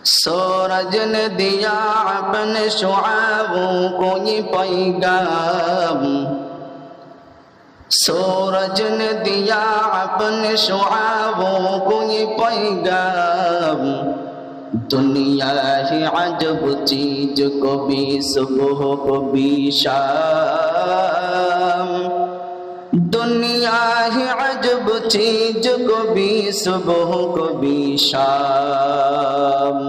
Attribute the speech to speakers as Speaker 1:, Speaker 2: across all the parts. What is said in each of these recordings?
Speaker 1: सूरज ने दिया अपने शुआओं को ये पैगाम, सूरज ने दिया अपने शुआओं को ये पैगाम। दुनिया ही अजब चीज, कभी सुबह कभी शाम। दुनिया ही अजब चीज, कभी सुबह कभी शाम।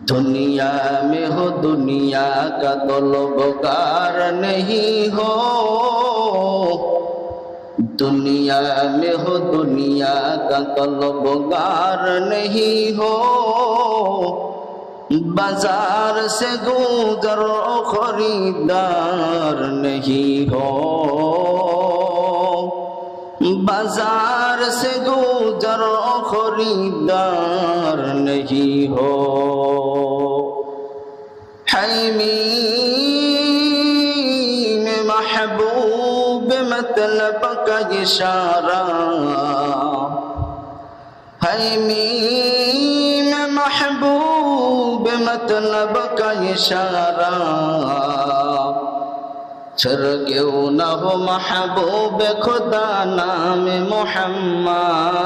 Speaker 1: दुनिया में हो दुनिया का तलबगार नहीं हो, दुनिया में हो दुनिया का तलबगार नहीं हो। बाजार से गुजर खरीदार नहीं हो, बाजार से गुजर खरीदार नहीं हो। हमीम महबूब मतलब का इशारा, हमीम महबूब मतलब का इशारा। फिर क्यों न हो महबूब खुदा नाम मोहम्मद,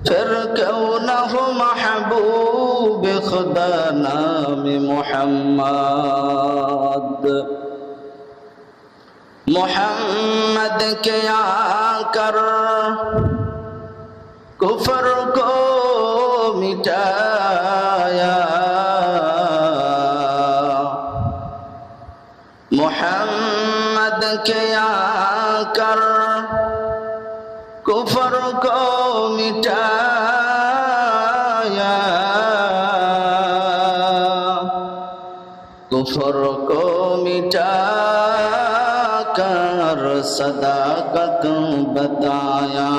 Speaker 1: फिर क्यों न हो महबूब खुदा नाम मोहम्मद। मोहम्मद के आकर कुफर को मिटाया, मोहम्मद के आकर कुफर को मिटाया, कुफर को मिटाकर सदाकत बताया।